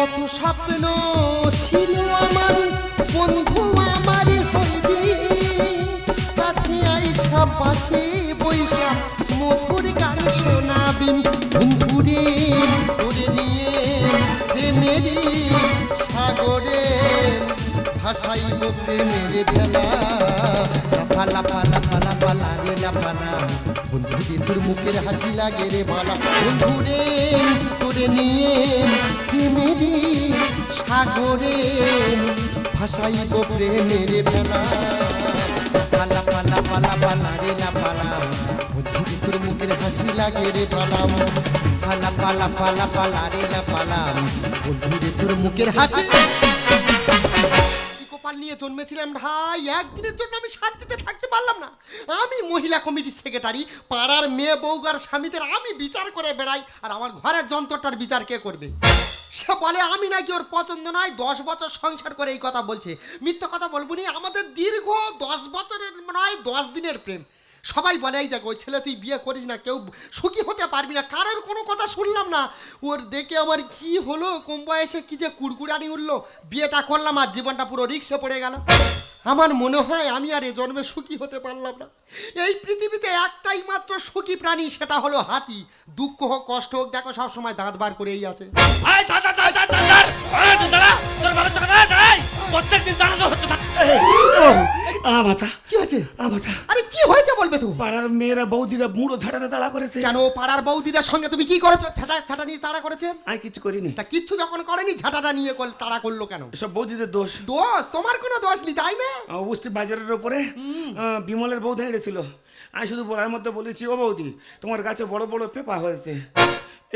কত স্বপ্ন ছিল আমার বন্ধু আমার হইবি কাছে আইসা পাশে বৈশা মধুর গান শোনাবি বন্ধুরে করে নিয়ে প্রেমের সাগরে ভাসাইব প্রেমের ভেলা পালা পালা পালা পালা রে না পালা বন্ধুরে তোর মুখের হাসি লাগে রে বালা বন্ধুরে করে নিয়ে প্রেমের সাগরে ভাসাইব প্রেমের ভেলা পালা পালা পালা পালা রে না পালা বন্ধুরে তোর মুখের হাসি লাগে রে পালা পালা পালা পালা পালা রে না পালা বন্ধুরে তোর মুখের হাসি কপাল নিয়ে জন্মেছিলাম ভাই একদিনের জন্য আমি শান্তিতে থাকতে পারলাম না আমি মহিলা কমিটির সেক্রেটারি পাড়ার মেয়ে বউগার স্বামীদের আমি বিচার করে বেড়াই আর আমার ঘরের যন্ত্রটার বিচার কে করবে সে বলে আমি নাকি ওর পছন্দ নয় 10 বছর সংসার করে এই কথা বলছে মিথ্যা কথা বলবো নি আমাদের দীর্ঘ 10 বছরের নয় 10 দিনের প্রেম সবাই বলে এই দেখ ওই ছেলে তুই বিয়ে করিস না কেউ সুখী হতে পারবি না কারোর কোনো কথা শুনলাম না ওর দেখে আমার কি হলো কম বয়সে কি যে কুড়কুড়ানি উঠলো বিয়েটা করলাম আর জীবনটা পুরো রিক্সে পড়ে গেল আমার মনে হয় আমি আর এ জন্মে সুখী হতে পারলাম না এই পৃথিবীতে একটাই মাত্র সুখী প্রাণী সেটা হলো হাতি দুঃখ হোক কষ্ট হোক দেখো সবসময় দাঁত বার করেই আছে কি হয়েছে আরে কি হয়েছে বলবে তো পাড়ার মেয়েরা বৌদিরা মুড়ো ঝাঁটানে তাড়া করেছে কেন পাড়ার বৌদিদের সঙ্গে তুমি কি করেছো ঝাঁটা নিয়ে তাড়া করেছে আমি কিছু করিনি তা কিচ্ছু যখন করেনি ঝাঁটাটা নিয়ে তাড়া করলো কেন সব বৌদিদের দোষ দোষ তোমার কোনো দোষ নেই তাই না অবস্থি বাজারের ওপরে বিমলের বৌদি হেঁটেছিল আমি শুধু বলার মধ্যে বলেছি ও বৌদি তোমার গাছে বড় বড় পেপা হয়েছে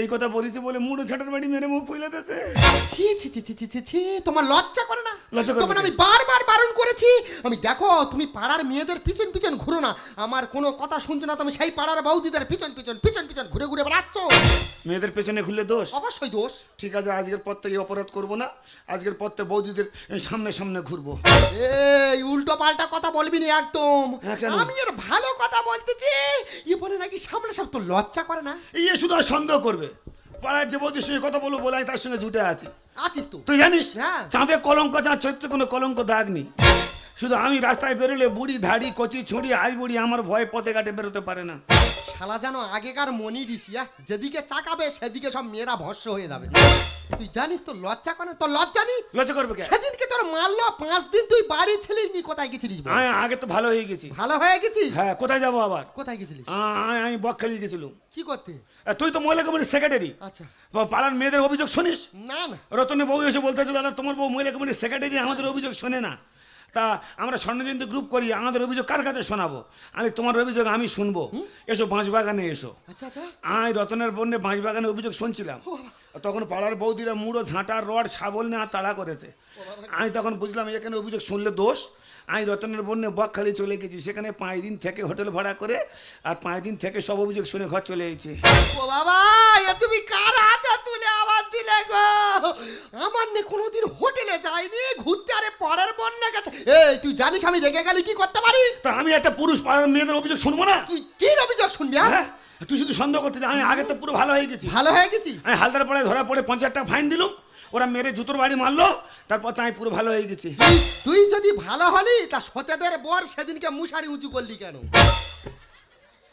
এই কথা বলেছি বলে মুড়ো ঝাঁটার বাড়ি মেরে মুখ ফুলে দিয়েছে ছি ছি ছি ছি ছি ছি তোমার লজ্জা করে না লজ্জা করে তোমার আমি বারবার বারণ করেছি আমি দেখো তুমি পাড়ার মেয়েদের পিছন পিছন ঘুরো না আমার কোনো কথা শুনছো না তুমি সেই পাড়ার বৌদিদের পিছন পিছন পিছন পিছন ঘুরে ঘুরে বেড়াচ্ছ মেয়েদের পেছনে ঘুরলে দোষ অবশ্যই দোষ ঠিক আছে আজকের পর থেকে অপরাধ করবো না আজকের পর থেকে বৌদিদের সামনে সামনে ঘুরবো এই উল্টো পাল্টা কথা বলবি না একদম আমি এর ভালো কথা বলতেছি ই বলে নাকি সামনে সব তো লজ্জা করে না এই শুধু আর সন্দেহ করবে পাড়ার যে বৌদির সঙ্গে কথা বলবো বলে আমি তার সঙ্গে জুটে আছি আছিস তো তুই জানিস হ্যাঁ চাঁদে কলঙ্ক চাঁদ চরিত্রে কোনো কলঙ্ক দাগ নেই শুধু আমি রাস্তায় বেরোলে বুড়ি ধাড়ি কচি ছুঁড়ি আই বুড়ি আমার ভয় পথে ঘাটে বেরোতে পারে না শালা জানো আগেকার মনি ঋষিয়া যেদিকে চাকাবে সেদিকে সব মেয়েরা ভস্য হয়ে যাবে তুই জানিস তো লজ্জা করে তোর লজ্জা নেই লজ্জা করবে কে সেদিনকে তোর মারলো 5 দিন তুই বাড়ি ছিলিস নি কোথায় গেছিলিস আমি আগে তো ভালো হয়ে গেছি ভালো হয়ে গেছিস হ্যাঁ কোথায় যাবো আবার কোথায় গেছিলিস আমি বকখালি গেছিলাম কি করতে তুই তো মহিলা কমিটির সেক্রেটারি আচ্ছা পাড়ার মেয়েদের অভিযোগ শুনিস না না রতনের বউ এসে বলতেছে দাদা তোমার বউ মহিলা কমিটির সেক্রেটারি আমাদের অভিযোগ শোনে না তা আমরা স্বর্ণজয়ন্তী গ্রুপ করি আমাদের অভিযোগ কার কাছে শোনাবো আমি তোমার অভিযোগ আমি শুনবো এসো বাঁশবাগানে এসো আচ্ছা আচ্ছা আমি রতনের বন্যে বাঁশবাগানে অভিযোগ শুনছিলাম তখন পাড়ার বৌদিরা মুড়ো ঝাঁটার রড শাবল নিয়ে তাড়া করেছে আমি তখন বুঝলাম এখানে অভিযোগ শুনলে দোষ আমি রতনের বন্যে বকখালি চলে গেছি সেখানে 5 দিন থেকে হোটেল ভাড়া করে আর 5 দিন থেকে সব অভিযোগ শুনে ঘর চলে এসেছি ও বাবা এ তুমি কার হাতে তুলে আবার দিলে গো আমার নে কোনোদিন হোটেলে যাইনি ঘুরতে আরে পরের বন্যা গেছে এই তুই জানিস আমি রেগে গেলে কি করতে পারি তা আমি একটা পুরুষ পাড়ার মেয়েদের অভিযোগ শুনবো না তুই কি অভিযোগ শুনবি হ্যাঁ তুই শুধু সন্দেহ করতে আমি আগে তো পুরো ভালো হয়ে গেছি ভালো হয়ে গেছি আমি হালদার পাড়ায় ধরা পড়ে 50 টাকা ফাইন দিলুম ওরা মেরে জুতোর বাড়ি মারলো তারপর তো আমি পুরো ভালো হয়ে গেছি তুই যদি ভালো হলি তা সতেদের বর সেদিনকে মুশারি উঁচু করলি কেন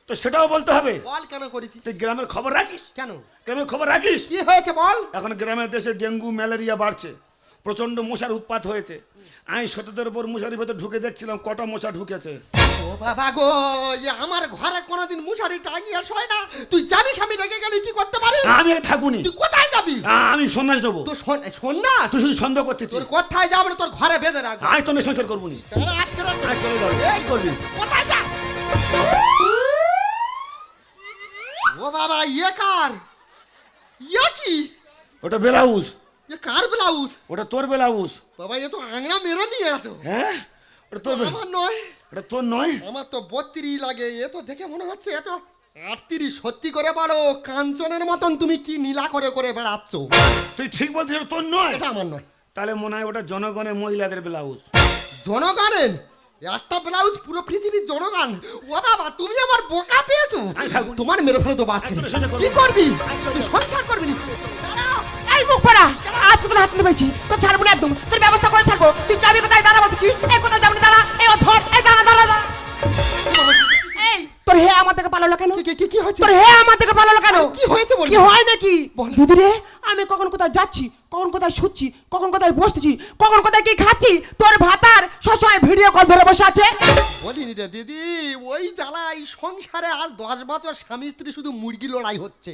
তো সেটাও বলতে হবে বল কেন করেছিস তুই গ্রামের খবর রাখিস কেন গ্রামের খবর রাখিস কি হয়েছে বল এখন গ্রামের দেশে ডেঙ্গু ম্যালেরিয়া বাড়ছে প্রচন্ড মশার উৎপাত হয়েছে আমি সতেদের উপর মশারির ভেতর ঢুকে দেখছিলাম কটা মশা ঢুকেছে ও বাবা গো আমার ঘরে কোনোদিন মশারি টাঙিয়ে শোয় না তুই জানিস আমি রেগে গেলে কি করতে পারি আমি থাকুনি তুই কোথায় যাবি আমি সন্ন্যাস দেবো তো শোন না তুই শুধু সন্দেহ করতেছিস তোর কোথায় যাবে তোর ঘরে বেঁধে রাখবো আমি তো সংসার করবো নি আজকে চলে যাবো এই করবি কোথায় যা ও বাবা ইয়ে কার ইয়ে কি ওটা ব্লাউজ এ কার ব্লাউজ ওটা তোর ব্লাউজ বাবা এ তো আংড়া মেরে নিয়ে আছো হ্যাঁ ওটা তোর আমার নয় ওটা তোর নয় আমার তো 32 লাগে এ তো দেখে মনে হচ্ছে এ তো 38 সত্যি করে বলো কাঞ্চনের মতন তুমি কি নীলা করে করে বেড়াচ্ছ তুই ঠিক বলছিস তোর নয় এটা আমার নয় তাহলে মনে হয় ওটা জনগণের মহিলাদের ব্লাউজ জনগণের একটা ব্লাউজ পুরো পৃথিবীর জনগণ ও বাবা তুমি আমার বোকা পেয়েছো তোমার মেরে ফেলে তো বাঁচবে কি করবি তুই সংসার করবি না এই মুখ পড়া আজ তোর হাত নিয়ে পেয়েছি, তোর ছাড়বো না একদম, তোর ব্যবস্থা করে ছাড়বো। তুই যাবি কোথায় দাঁড়া বলছি, এই কোথায় যাবি দাঁড়া, এই ও ধর, এই দাঁড়া দাঁড়া দাঁড়া। এই তোর হে আমার থেকে পালালো কেন? কি হয়েছে? তোর হে আমার থেকে পালালো কেন? কি হয়েছে বল? কি হয় নাকি? দিদি রে, আমি কখন কোথায় যাচ্ছি, কখন কোথায় শুচ্ছি, কখন কোথায় বসতেছি, কখন কোথায় কি খাচ্ছি, তোর ভাতার সবসময় ভিডিও কল ধরে বসে আছে। বলিনি রে দিদি, ওই জ্বালাই সংসারে আজ 10 বছর স্বামী স্ত্রী শুধু মুরগি লড়াই হচ্ছে।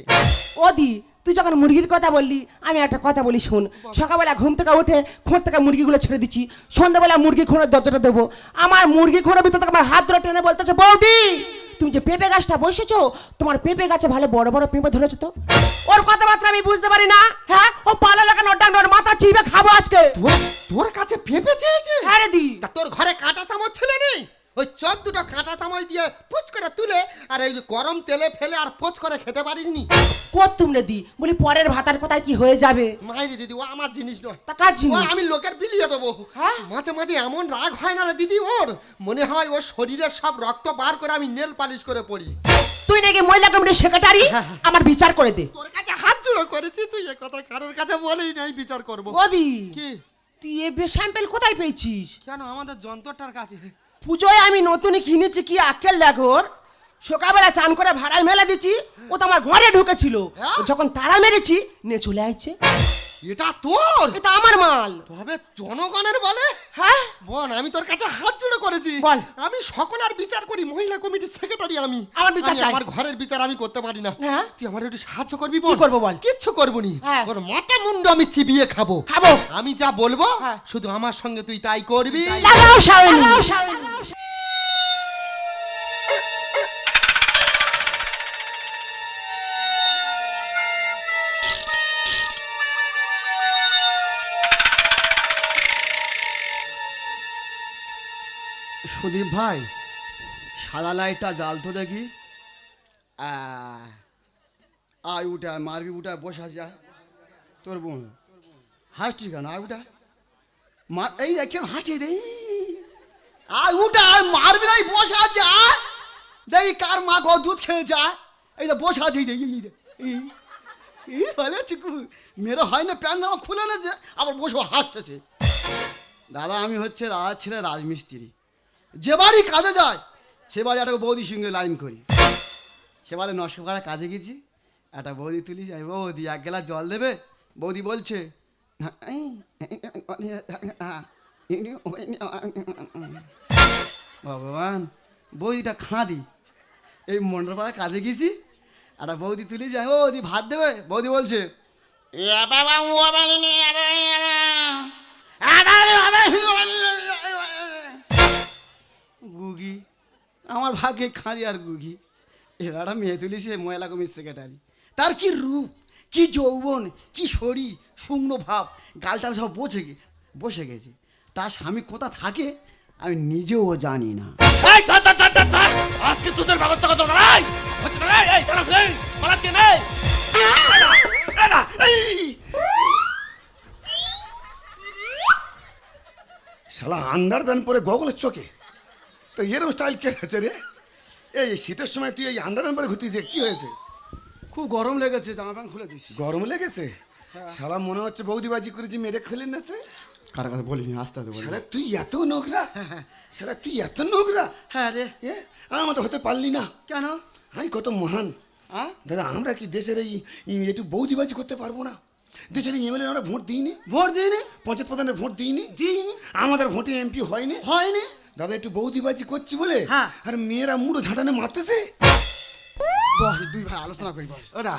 ওদি তুই যখন মুরগির কথা বললি, আমি একটা কথা বলি শোন। সকালবেলা ঘুম থেকে উঠে খোঁড় থেকে মুরগিগুলো ছেড়ে দিচ্ছি, সন্ধ্যাবেলা মুরগি খোঁড়ের দরজাটা দেবো। আমার মুরগি খোঁড়ের ভিতর থেকে আমার হাত ধরে টেনে বলতেছে, বৌদি তুমি যে পেঁপে গাছটা বসেছো, তোমার পেঁপে গাছে ভালো বড় বড় পেঁপে ধরেছো তো। ওর কথাবার্তা আমি বুঝতে পারি না। হ্যাঁ, ও পালালো কেন? ওর মাথা চিবে খাবো আজকে। তোর কাছে পেঁপে চেয়েছে? হ্যাঁ রে দি। তা তোর ঘরে কাঁটা চামচ ছিল নেই? ওই চোখ দুটো কাঁটা চামচ দিয়ে পুচ করে তুলে আর এই যে গরম তেলে ফেলে আর পোচ করে খেতে পারিসনি? করতুম রে দি, বলি পরের ভাতার কোথায় কি হয়ে যাবে। মাইরি দিদি, ও আমার জিনিস নয়। তা কার ও জিনিস? আমি লোকের বিলিয়ে দেবো। হ্যাঁ? মাঝে মাঝে এমন রাগ হয় না রে দিদি ওর, মনে হয় ওর শরীরের সব রক্ত বার করে আমি নেল পালিশ করে পড়ি। তুই নাকি মহিলা কমিটির সেক্রেটারি, আমার বিচার করে দে। তোর কাছে হাত জোড়ো করেছি, তুই এ কথা কারোর কাছে বলেই নাই বিচার করবো। ওদি কি? তুই এ স্যাম্পেল কোথায় পেয়েছিস? কেন আমাদের যন্ত্রটার কাছে? পুজোয় আমি নতুন কিনেছি, কি আক্কেল দেখো ওর। সকালবেলা চান করে ভাড়ায় মেলা দিচ্ছি, ও তো আমার ঘরে ঢুকেছিল। হ্যাঁ? ও যখন তাড়া মেরেছি নিয়ে চলে আসছে। এটা তোর? এটা আমার মাল। তবে জনগণের বলে? হ্যাঁ বোন, আমি তোর কাছে হাত জোড়ো করেছি। বল। আমি সকলের বিচার করি, মহিলা কমিটির সেক্রেটারি আমি। আমার বিচার চাই। আমার ঘরের বিচার আমি করতে পারি না। হ্যাঁ? তুই আমার একটু সাহায্য করবি? কি করবো বল? কিচ্ছু করবো নি। হ্যাঁ। ওর মাথা মুন্ড আমি চিবিয়ে খাবো। খাবো। আমি যা বলবো হ্যাঁ। শুধু আমার সঙ্গে তুই তাই করবি। লাগাও শাওনি। সুদীপ ভাই, সাদা লাইটটা জাল তো দেখি। আয় উঠা মারবি, উঠা বসা যা তোর বোন হাসছি কেন? আয় উঠা এই কেন হাঁটিয়ে দেই? আয় উঠা, মারবি নাই, বসা আছে। দেখি কার মা গো দুধ খেয়ে যা। এই যে বসা আছে, বলে চিকু মেয়েরা হয় না, প্যান্ট জামা খুলে নেছে, আবার বসে হাঁটতেছে। দাদা আমি হচ্ছে রাজ ছেলে রাজমিস্ত্রি, যে বাড়ি কাজে যায় সে বাড়ি একটা বৌদির সঙ্গে লাইন করি। সেবারে নশো কাজে গেছি, একটা বৌদি তুলি, বৌদি 1 গ্লাস জল দেবে? বৌদি বলছে ভগবান, বৌদিটা খাঁদি। এই মন্ডলপাড়া কাজে গেছি, একটা বৌদি তুলি যায়, ও বৌদি ভাত দেবে? বৌদি বলছে গুগি। আমার ভাগ্যে খাঁদি আর গুগি। এবার একটা মেয়ে তুলিছে মহিলা কমিটির সেক্রেটারি। তার কি রূপ, কি যৌবন, কি শরীর, শুকনো ভাব, গালটাল সব বসে গেছে। তার স্বামী কোথা থাকে আমি নিজেও জানি না। আজকে তোদের ব্যবস্থা কত নাই হচ্ছে না? এই দাঁড়া, এই পালাচ্ছে না। শালা আন্ডার প্যান্ট পরে গগলের চোখে, তো এরম স্টাইল কে হয়েছে রে? এই শীতের সময় তুই এই আন্ডার প্যান্ট পরে ঘুরতেছিস, কি হয়েছে? খুব গরম লেগেছে, জামা প্যান্ট খুলে দিস। গরম লেগেছে? শালা মনে হচ্ছে বৌদিবাজি করেছি, মেরে খেলে নেছে। কার কাছে বলিনি, আস্তে আস্তে বলি। শালা তুই এত নোংরা, শালা তুই এত নোংরা। হ্যাঁ রে। আমার তো হতে পারলি না কেন? আমি কত মহান। দাদা আমরা কি দেশের এই একটু বৌদিবাজি করতে পারবো না? দেশের এমএলএ আমরা ভোট দিইনি, ভোট দিইনি, পঞ্চায়েত প্রধানের ভোট দিইনি, দিইনি, আমাদের ভোটে এমপি হয়নি। হয়নি। দাদা একটু বৌদিবাজি করছি বলে হ্যাঁ। আর মেয়েরা মুড়ো ঝাঁটানে মারতেছে। বস, দুই ভাই আলোচনা করি। বস ওরা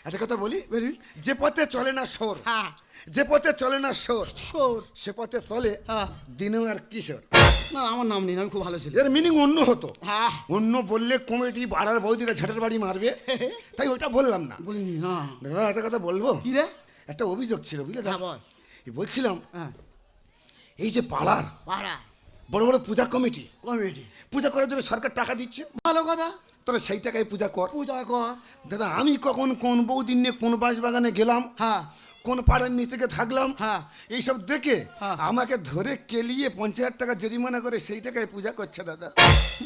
একটা কথা বলি, বলি। যে পথে চলে না সোর, হ্যাঁ, যে পথে চলে না সোর, শোর। সে পথে চলে হ্যাঁ। দিনু আর কিশোর। না আমার নাম নেই, আমি খুব ভালো ছিল। এর মিনিং অন্য হতো। হ্যাঁ। অন্য বললে কমিটি পাড়ার বৌদিরা ঝাঁটার বাড়ি মারবে, তাই ওইটা বললাম না। বলিনি না। দাদা একটা কথা বলবো? কি রে? একটা অভিযোগ ছিল বুঝলে হ্যাঁ, বল। বলছিলাম হ্যাঁ, এই যে পাড়ার পাড়া বড় বড় পূজা কমিটি কমিটি পূজা করার জন্য সরকার টাকা দিচ্ছে, ভালো কথা, তোরা সেই টাকায় পূজা কর। পূজা কর। দাদা আমি কখন কোন বৌদিন নিয়ে কোন বাঁশ বাগানে গেলাম, হ্যাঁ, কোন পাড়ার নিচে গিয়ে থাকলাম, হ্যাঁ। এইসব দেখে হ্যাঁ। আমাকে ধরে কেলিয়ে 50,000 টাকা জরিমানা করে সেই টাকায় পূজা করছে দাদা।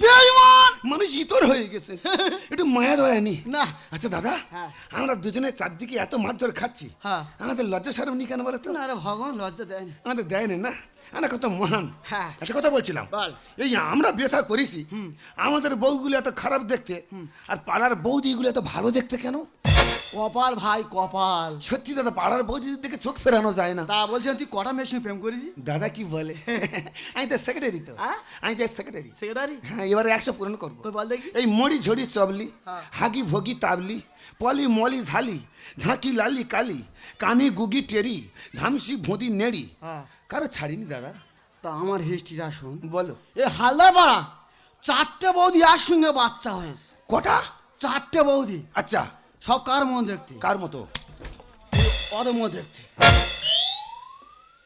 বেঈমান। মানুষ ইতর হয়ে গেছে একটু মায়া দয়া নি না। আচ্ছা দাদা হ্যাঁ। আমরা দুজনে চারদিকে এত মারধর খাচ্ছি হ্যাঁ। আমাদের লজ্জা সরম নি কেন বলো তো না রে ভগবান লজ্জা দেয়নি। আমাদের দেয় না আমরা কত মহান হ্যাঁ। একটা কথা বলছিলাম বল। এই আমরা ব্যথা করেছি আমাদের বউগুলো এত খারাপ দেখতে আর পাড়ার বৌদিগুলো এত ভালো দেখতে কেন কপাল ভাই কপাল। সত্যি দাদা পাড়ার বৌদিদের দিকে চোখ ফেরানো যায় না তা বলছেন তুই কটা মেয়ের সঙ্গে প্রেম করেছিস? দাদা কি বলে আমি তো সেক্রেটারি তো হ্যাঁ? আমি তো সেক্রেটারি সেক্রেটারি? হ্যাঁ এবারে 100 পূরণ করবো কই বল দেখি। এই মড়ি ঝড়ি চবলি হ্যাঁ। হাগি ভোগি তাবলি পলি মলি ঝালি ঝাঁকি লালি কালি কানি গুগি টেরি ধামসি ভোঁদি নেড়ি হ্যাঁ। কারো ছাড়িনি দাদা তা আমার হিস্ট্রিটা শোন। বলো এ হালদার পাড়া 4টে বৌদি একসঙ্গে বাচ্চা হয়েছে। কটা 4টে বৌদি। আচ্ছা সব কার মন দেখতে? কার মতো ওদের মন দেখতে।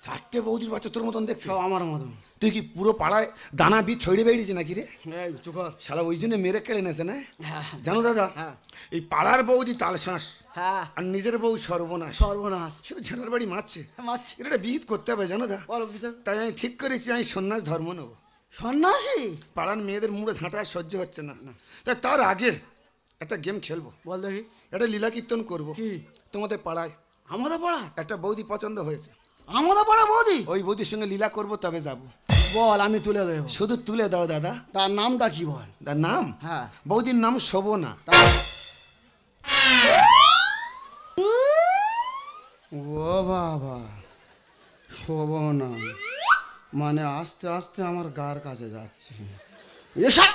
4টে বৌদির বাচ্চা তোর মতন দেখছো সব আমার মতন। তুই কি পুরো পাড়ায় দানা বীজ ছড়িয়ে বেরিয়েছে নাকি রে এই চুকর। শালা ওই জন্য মেরে কেড়ে নেছে না হ্যাঁ। জানো দাদা হ্যাঁ। এই পাড়ার বৌদি তালশাঁস হ্যাঁ। আর নিজের বউ সর্বনাশ সর্বনাশ। শুধু ঝাঁটার বাড়ি মারছে মারছে। এটা একটা বিহিত করতে হবে জানো দা বলো বিচার। তাই আমি ঠিক করেছি আমি সন্ন্যাস ধর্ম নেব সন্ন্যাসী? পাড়ার মেয়েদের মুড়ে ঝাঁটা আর সহ্য হচ্ছে না তাই তার আগে একটা গেম খেলবো বল দেখি। একটা লীলা কীর্তন করবো কি? তোমাদের পাড়ায় আমাদের পাড়া? একটা বৌদি পছন্দ হয়েছে আমাদের পাড়া বৌদি? ওই বৌদির সঙ্গে লীলা করবো তবে যাব বল আমি তুলে দেবো। শুধু তুলে দাও দাদা তার নামটা কি বল? তার নাম হ্যাঁ। বৌদির নাম শোভনা ও বাবা, শোভনা মানে আস্তে আস্তে আমার গার কাছে যাচ্ছে। এসা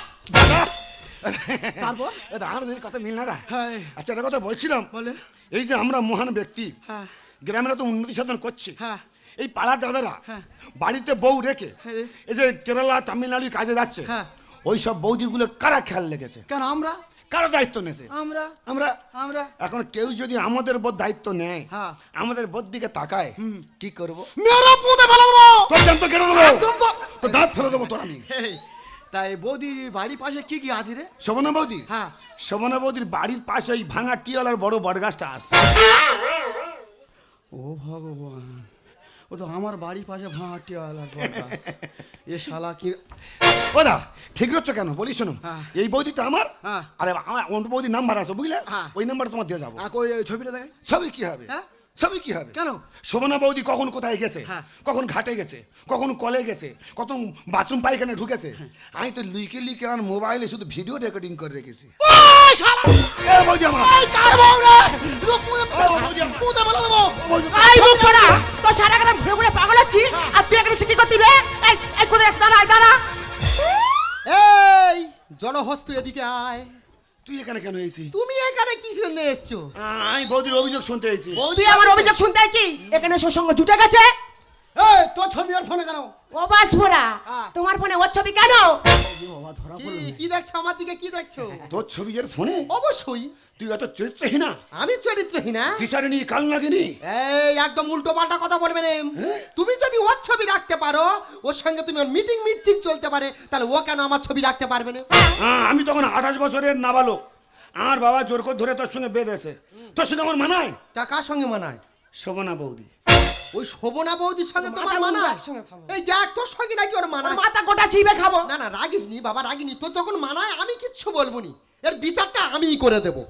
তারপর? আমাদের কথা মিল না দা হ্যাঁ। আচ্ছা একটা কথা বলছিলাম বলে। এই যে আমরা মহান ব্যক্তি হ্যাঁ। গ্রামেরা তো উন্নতি সাধন করছে হ্যাঁ। এই পাড়ার দাদারা হ্যাঁ। বাড়িতে বউ রেখে হ্যাঁ। এই যে কেরালা তামিলনাড়ু কাজে যাচ্ছে হ্যাঁ। ওই সব বৌদিগুলো কারা খেয়াল লেগেছে কেন আমরা? কারা দায়িত্ব নেছে আমরা আমরা আমরা এখন কেউ যদি আমাদের বোধ দায়িত্ব নেয় হ্যাঁ। আমাদের বোধ দিকে তাকায় কি করবো মেরা পুঁতে ফেলে দেবো। তোর দাম তো কেন দেবো একদম তো। তো দাঁত ফেলে দেবো তোর আমি এই, তাই বৌদি বাড়ির পাশে কি কি আছে রে? শোভনা বৌদি হ্যাঁ। শোভনা বৌদির বাড়ির পাশে ওই ভাঙা টিওলার বড় বটগাছটা আছে ও ভগবান, ও তো আমার বাড়ির পাশে ভাঁটিওয়ালা বটগাছ। এ শালা কি? ও দা ঠিক রচ্ছে কেন বলি শোনো হ্যাঁ। এই বৌদিটা আমার হ্যাঁ। আরে আমার অন্য বৌদির নাম্বার আছে বুঝলে হ্যাঁ। ওই নাম্বার তোমার দিয়ে যাবো কই ওই ছবিটা দেখাই। সবই কি হবে হ্যাঁ? সবই কি হবে কেন? শোভনা বৌদি কখন কোথায় গেছে হ্যাঁ। কখন ঘাটে গেছে কখন কলে গেছে কত বাথরুম পায়খানে ঢুকেছে আমি তো লুইকে লুইকে আমার মোবাইলে শুধু ভিডিও রেকর্ডিং করে রেখেছি এ বৌদি আমার কার বউ রে? পুঁতে বলে দেবো এই মুখ করা তো সারা গ্রাম ঘুরে ঘুরে পাগল হচ্ছি আর তুই এখানে শিখি করতি রে? এই এই কোথায় দাঁড়া দাঁড়া। এই জনহস্তু এদিকে আয়। তুই এখানে কেন এসেছি তুমি এখানে কি জন্য এসছো? আমি বৌদির অভিযোগ শুনতে এসেছি তুই আমার অভিযোগ শুনতে আইছি এখানে সে সঙ্গে জুটে গেছে। এই তোর ছবি আর ফোনে কেন? ও বাছপোরা হ্যাঁ। তোমার ফোনে ওর ছবি কেন? বাবা ধরা কি পড়লো। কি দেখছো আমার দিকে, কি দেখছো? তোর ছবি এর ফোনে অবশ্যই তুই এত চরিত্রহীনা আমি চরিত্রহীন না। টিচারে নিয়ে কাল লাগেনি এই একদম উল্টো পাল্টা কথা বলবে না। তুমি যদি ওর ছবি রাখতে পারো, ওর সঙ্গে তুমি মিটিং চলতে পারে, তাহলে ও কেন আমার ছবি রাখতে পারবে না? আমি তখন 28 বছরের নাবালক আমার বাবা জোর করে ধরে তোর সঙ্গে বেঁধেছে তোর সঙ্গে আমার মানায় তা কার সঙ্গে মানায়? শোভনা বৌদি ওই শোভনা বৌদির সঙ্গে তোমার মাথা মানায়? একসঙ্গে খাবো। এই দেখ তোর সঙ্গে নাকি ওর ওর মানায়। মাথা গোটা চিবে খাবো। না না রাগিস নি বাবা, রাগিনি। তোর যখন মানায় আমি কিচ্ছু বলবো নি, এর বিচারটা আমিই করে দেবো।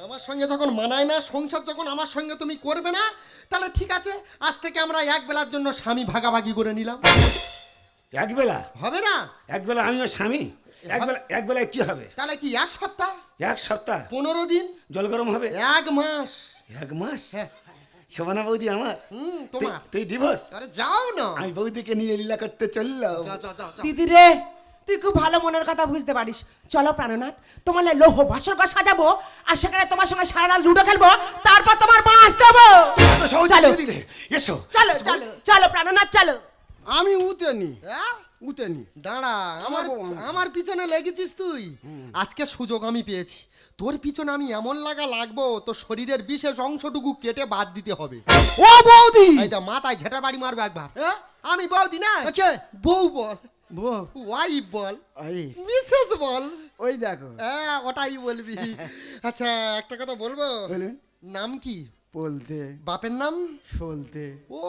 আমার সঙ্গে যখন মানায় না, সংসার যখন আমার সঙ্গে তুমি করবে না, তাহলে ঠিক আছে, আজ থেকে আমরা এক বেলার জন্য স্বামী ভাগাভাগি করে নিলাম। একবেলা হবে না? একবেলা আমি ওর স্বামী একবেলায় কি হবে তাহলে কি এক সপ্তাহ, এক সপ্তাহ 15 দিন, জল গরম হবে 1 মাস? 1 মাস হ্যাঁ। শোভনা বৌদি আমার তোমার। তুই ডিভোর্স আরে যাও না। আমি বৌদিকে নিয়ে লীলা করতে চললাম যাও, যাও, যাও, যাও। দিদি রে তুই খুব ভালো মনের কথা বুঝতে পারিস। চলো প্রাণনাথ, তোমার লাই লৌহ বাসর ঘর সাজাবো আর সেখানে তোমার সঙ্গে সারা রাত লুডো খেলবো, তারপর তোমার বাঁশ দেবো। এত সহজে চলো দিয়ে দিলে এসো চলো চলো চলো প্রাণনাথ চলো। আমি উতেনি হ্যাঁ? উতেনি। দাঁড়া, আমার আমার পিছনে লেগেছিস তুই। আজকে সুযোগ আমি পেয়েছি, তোর পিছনে আমি এমন লাগবো তোর শরীরের বিশেষ অংশটুকু কেটে বাদ দিতে হবে। ও বৌদি। এই তো মাথায় ঝেঁটা বাড়ি মারবে একবার। হ্যাঁ? আমি বৌদি না, কে? বউ বল, বউ। ওয়াইফ বল, এই মিসেস বল। ওই দেখো। হ্যাঁ ওটাই বলবি। আচ্ছা একটা কথা বলবো, বলুন। নাম কি? বলতে বাপের নাম? বলতে। ও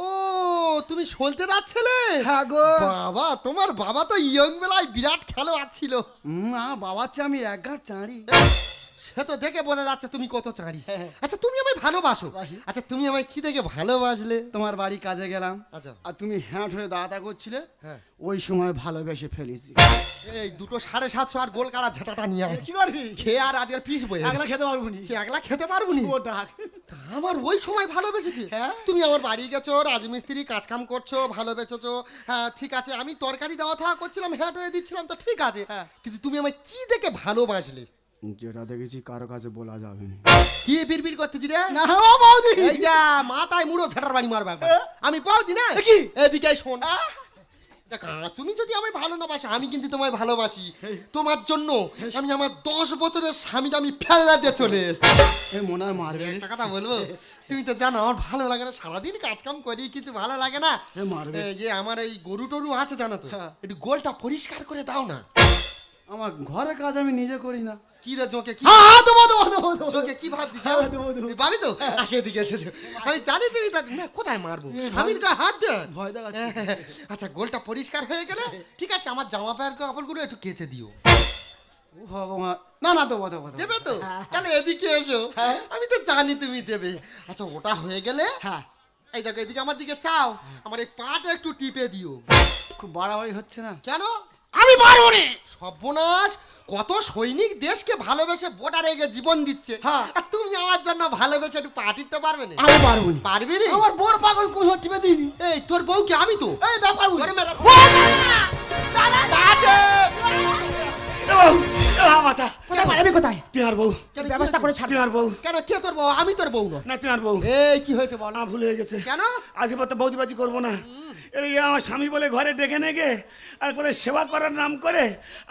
তুমি সলতে যাচ্ছিলে? হ্যাঁ গো। বাবা, তোমার বাবা তো ইয়ং বেলায় বিরাট খেলোয়াড় ছিল। বাবার চেয়ে আমি এক গাঁট চাঁড়ি। সে তো দেখে বোঝা যাচ্ছে তুমি কত চাঁড়ি। হ্যাঁ। আচ্ছা, তুমি আমায় ভালোবাসো। বাসি। আচ্ছা, তুমি আমায় কি দেখে ভালোবাসলে? তোমার বাড়ি কাজে গেলাম, আচ্ছা। আর তুমি হ্যাঁট হয়ে দাঁড়া করছিলে, হ্যাঁ। ওই সময় ভালোবেসে ফেলেছি। এই দুটো 750 আর গোল কাড়া ঝাঁটাটা নিয়ে আয়। কি করবি? খেয়ে আর আজকের পিস বই একলা খেতে পারবো নি। কি একলা খেতে পারবো নি? ও ডাক। আমার ওই সময় ভালোবেসেছে। হ্যাঁ। তুমি আমার বাড়ি গেছো, রাজমিস্ত্রি কাজ কাম করছো, ভালোবেসেছো। হ্যাঁ, ঠিক আছে। আমি তরকারি দেওয়া থাকা করছিলাম, হ্যাঁ হয়ে দিচ্ছিলাম, তো ঠিক আছে। হ্যাঁ। কিন্তু তুমি আমায় কি দেখে ভালোবাসলে? যেটা দেখেছি কারো কাছে বলা যাবে না। কি বিড়বিড় করতেছি রে? না ও বৌদি। এই যা মাথায় মুড়ো ঝাটার বাড়ি মারবা একবার। আমি পাওছি না কি? এদিকে শোন। দেখ, তুমি যদি আমায় ভালো না বাসো, আমি কিন্তু তোমায় ভালোবাসি। তোমার জন্য আমি আমার 10 বছরের স্বামীটা আমি ফেলা দিয়ে চলে এসেছি। এই মনে হয় মারবে রে। একটা কথা বলবো, তুমি তো জানো আমার ভালো লাগে না, সারাদিন কাজ কাম করি, কিছু ভালো লাগে না। এ মারবে। এই যে আমার এই গরু টরু আছে জানো তো, হ্যাঁ। একটু গোলটা পরিষ্কার করে দাও না। আমার ঘরের কাজ আমি নিজে করি না। কি রে জোকে, কি হ্যাঁ দেবো দেবো দেবো দেবো। জোকে কি ভাব দিচ্ছ? হ্যাঁ, দেবো, দেবো। ভাবি তো আসে এদিকে এসেছো। আমি জানি তুমি না কোথায় মারবো, স্বামীর গায়ে হাত দে। ভয় দেখাচ্ছি। আচ্ছা, গোলটা পরিষ্কার হয়ে গেলে ঠিক আছে, আমার জামা প্যান্ট কাপড়গুলো একটু কেচে দিও। ও ভগবান। না না দেবো দেবো দেবো। দেবে তো? তাহলে এদিকে এসো, আমি তো জানি তুমি দেবে। আচ্ছা, ওটা হয়ে গেলে হ্যাঁ। এই দেখো, এদিকে আমার দিকে চাও, আমার এই পাটা একটু টিপে দিও। খুব বাড়াবাড়ি হচ্ছে না? কেন? আমি পারবো না। সর্বনাশ, কত সৈনিক দেশকে ভালোবেসে বর্ডারে গিয়ে জীবন দিচ্ছে, হ্যাঁ। আর তুমি আমার জন্য ভালোবেসে একটু পা টিপতে পারবে না? আমি পারবো না। পারবি রে? আমার বোর পাগল কোন টিপে দিইনি। এই তোর বউ কি? আমি তো এই দা পারবো। ওরে মেরে- মাথা কোথায় পালাবি কোথায়? তুই আর বউ, কেন, কি ব্যবস্থা হয়েছে? করে ছাড়। তুই আর বউ। কেন, কে তোর বউ? আমি তোর বউ না। না তুই আর বউ। এই কি হয়েছে বল? না ভুল হয়ে গেছে। কেন? আজকে পর তো বৌদিবাজি করবো না। এই আমার স্বামী বলে ঘরে ডেকে নেগে আর করে সেবা করার নাম করে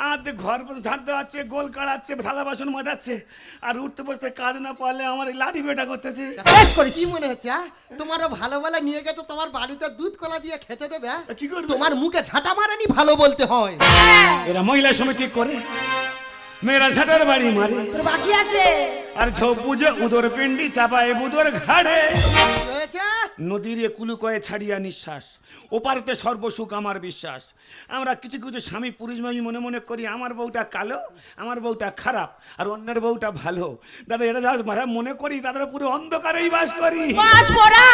আর ঘর ঝাঁট দেওয়াচ্ছে, গোল কাড়াচ্ছে, থালা বাসন মাজাচ্ছে, আর উঠতে বসতে কাজ না পারলে আমার এই লাঠি বেটা করতেছে। বেশ করে কি মনে হচ্ছে? তোমারও ভালো বলে নিয়ে গেছে, তোমার বাড়িতে দুধ কলা দিয়ে খেতে দেবে? কি করবে? তোমার মুখে ঝাঁটা মারানি ভালো বলতে হয়। এরা মহিলা সমিতি করে, মেয়েরা ঝাঁটার বাড়ি মারে, তোর বাকি আছে। আর ঝোপ বুঝে উদর পিন্ডি চাপায় বুদর ঘাড়ে। কি হয়েছে? নদীর এ কুলু কয়ে ছাড়িয়া নিঃশ্বাস, ওপারেতে সর্বসুখ আমার বিশ্বাস। আমরা কিছু কিছু স্বামী পুরুষ মানুষ মনে মনে করি আমার বউটা কালো, আমার বউটা খারাপ, আর অন্যের বউটা ভালো। দাদা এটা যা মনে করি, তাদের পুরো অন্ধকারেই বাস করি। পাঁচ পড়া।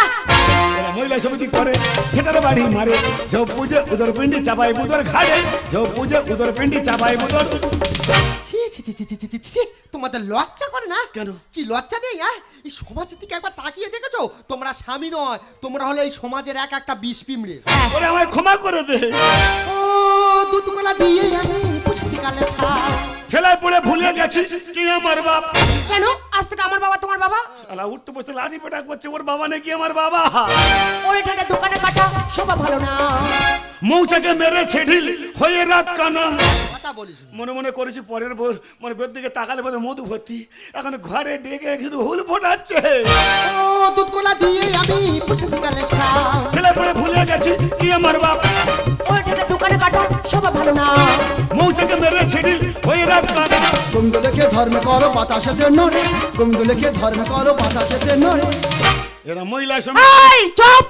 এরা মহিলা সমিতি করে, ছেটার বাড়ি মারে, ঝোপ বুঝে উদর পিন্ডি চাপায় বুদর ঘাড়ে, ঝোপ বুঝে উদর পিন্ডি চাপায় বুদর। ছি ছি ছি ছি ছি ছি ছি ছি, তোমাদের লজ্জা করে না? কেন? কি লজ্জা নেই? এই সমাজের দিকে একবার তাকিয়ে দেখেছো? তোমরা স্বামী নয়, তোমরা হলো এই সমাজের এক একটা বিষ পিমড়ে। ওরে আমায় ক্ষমা করে দে। ও দুধ কলা দিয়ে আমি পুষেছি কালে সাপ। ঠেলায় পড়ে ভুলে গেছি কি আমার বাপ। কেন? আজ থেকে আমার বাবা তোমার বাবা। শালা উঠতে বসতে লাঠি পেটা করছে, ওর বাবা নাকি আমার বাবা। ওই ঠান্ডা দোকানে কাটা সবা ভালো না। মৌচাকে মেরেছে ঢিল হয়ে রাত কানা। কথা বলিস না। মনে মনে করেছি পরের বউ, মানে বের দিকে তাকালে বোধ মধু ভর্তি, এখন ঘরে ডেকে শুধু হুল ফোটাচ্ছে। ও দুধ কলা দিয়ে আমি পুষেছি কালে সাপ। ঠেলায় পড়ে ভুলে গেছি কি আমার বাপ। ওই ঠান্ডা দোকানে কাটা সবা ভালো না। মৌচাকে মেরেছে ঢিল হয়ে রাত কানা। কুমদুলেকে ধর্ম করো বাতাসেতে নড়ে, কুমদুলেকে ধর্ম করো বাতাসেতে নড়ে। এরা মহিলা সমাজ। এই চুপ।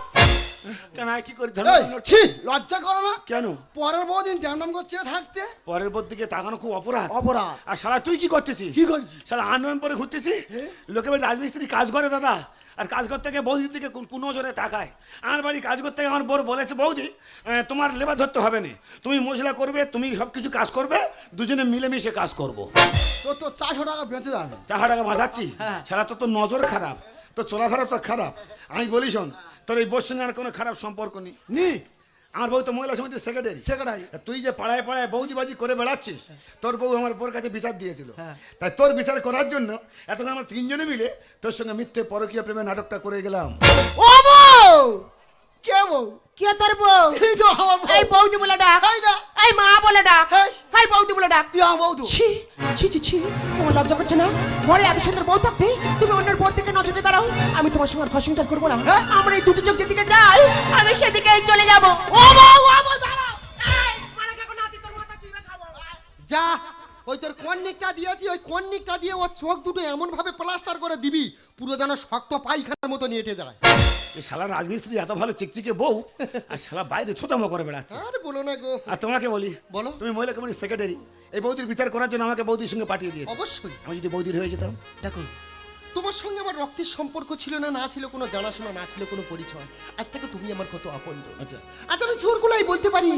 কেন কি করে এই, ধর্ম? ছি, লজ্জা করো না? কেন? পরের বদিন ড্যামডাম করছে থাকতে। পরের বোর দিকে তাকানো খুব অপরাধ। অপরাধ। আর শালা তুই কি করতেছিস? কি করছি? শালা আন্দোলন পরে ঘুরতেছি, লোকে বাড়ি রাজমিস্ত্রি কাজ করে দাদা, আর কাজ করতে গিয়ে বৌদির দিকে কোনো জোরে তাকায়। আমার বাড়ি কাজ করতে গিয়ে আমার বড় বলেছে, বৌদি তোমার লেবার ধরতে হবে না, তুমি মশলা করবে, তুমি সব কিছু কাজ করবে, দুজনে মিলেমিশে কাজ করবো। তোর তো 400 টাকা বেঁচে যাবে। 4 টাকা বাঁচাচ্ছি, হ্যাঁ। শালা তো তোর নজর খারাপ, তোর চলাফেরা তো খারাপ। আমি বলি শোন, তোর এই বউর সঙ্গে আর কোনো খারাপ সম্পর্ক নেই। নি আমার বউ তো মহিলা সমিতির সেক্রেটারি। সেক্রেটারি। তুই যে পাড়ায় পাড়ায় বৌদিবাজি করে বেড়াচ্ছিস, তোর বউ আমার বোর কাছে বিচার দিয়েছিল। হ্যাঁ। তাই তোর বিচার করার জন্য এতক্ষণ আমরা 3 জনে মিলে তোর সঙ্গে মিথ্যে পরকীয়া প্রেমের নাটকটা করে গেলাম। ও বউ! কে বউ? কে তোর বউ? তুই তো আমার বউ। এই বৌদি বলে ডাক। এই না। এই মা বলে ডাক। হেই। এই বৌদি বলে ডাক। তুই আমার বউ তো। ছি ছি ছি ছি, তোমার লজ্জা করছে না? ঘরে এত সুন্দর বউ থাকতে তুমি অন্যের বউ থেকে নজর দিয়ে বেড়াও। আমি তোমার সঙ্গে ঘর সংসার করবো না। হ্যাঁ? আমরা এই দুটো চোখ যেদিকে যাই আমি সেদিকেই চলে যাবো। ও বউ, ও বউ দাঁড়াও। এই, মারা খাবো না, তুই তোর মাথা চিবিয়ে খাবো। যা, ওই তোর কন্নিকটা দিয়েছি, ওই কন্নিকটা দিয়ে ওর চোখ দুটো এমন ভাবে প্লাস্টার করে দিবি, পুরো যেন শক্ত পায়খানার মতো নেটে যায়। এই শালা রাজমিস্ত্রি এত ভালো চিকচিকে বউ, আর শালা বাইরে ছোটামো করে বেড়াচ্ছে। আর বলো না গো। আর তোমাকে বলি, বলো। তুমি মহিলা কমিটির সেক্রেটারি, এই বৌদির বিচার করার জন্য আমাকে বৌদির সঙ্গে পাঠিয়ে দিয়েছে। অবশ্যই। আমি যদি বৌদির হয়ে যেতাম, দেখো, তোমার সঙ্গে আমার রক্তের সম্পর্ক ছিল না, না ছিল কোনো জানাশোনা, না ছিল কোনো পরিচয়, আজ থেকে তুমি আমার কত আপনজন। আচ্ছা আজ আমি জোর গলায় বলতে পারি,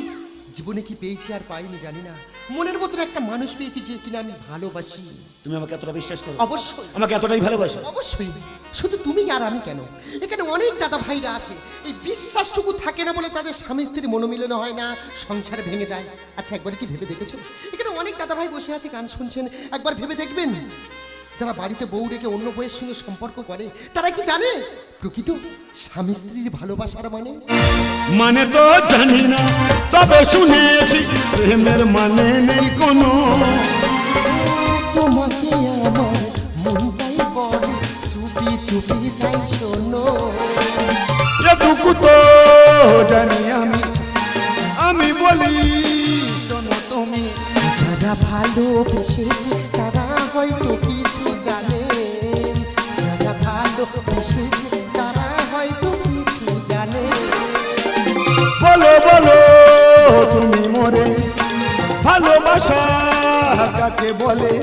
জীবনে কি পেয়েছি আর পাইনি জানি না, মনের মতন একটা মানুষ পেয়েছি যে কিনা আমি ভালোবাসি। তুমি আমাকে এতটা বিশ্বাস করো? অবশ্যই আমাকে এতটাই ভালোবাসো? অবশ্যই। শুধু তুমি আর আমি কেন, এখানে অনেক দাদা ভাইরা আসে, এই বিশ্বাসটুকু থাকে না বলে তাদের স্বামী স্ত্রীর মনোমিলন হয় না, সংসার ভেঙে যায়। আচ্ছা একবার কি ভেবে দেখেছো, এখানে অনেক দাদা ভাই বসে আছে গান শুনছেন, একবার ভেবে দেখবেন যারা বাড়িতে বউ রেখে অন্য বউয়ের সঙ্গে সম্পর্ক করে তারা কি জানে প্রকৃত স্বামী স্ত্রীর ভালোবাসার মানে? মানে তো জানি না, তবে শুনেছি প্রেমের মানে নেই কোনো। তোমাকে আমার মনটাই বলে চুপি চুপি তাই শোনো। এটুকু তো জানি আমি বলি শোনো তুমি। যারা ভালোবেসেছে তারা হয়তো কিছু জানে, যারা ভালোবেসেছে তারা হয়তো কিছু জানে। বলো বলো তুমি মোরে ভালোবাসা কাকে বলে?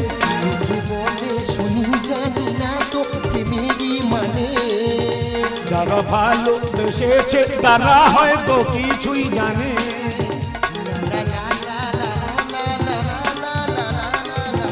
কি বলে শুনি জানি না তো প্রেমেরই মানে। যারা ভালোবেসেছে তারা হয়তো কিছুই জানে। লা লা লা লা লা লা লা লা লা লা লা লা।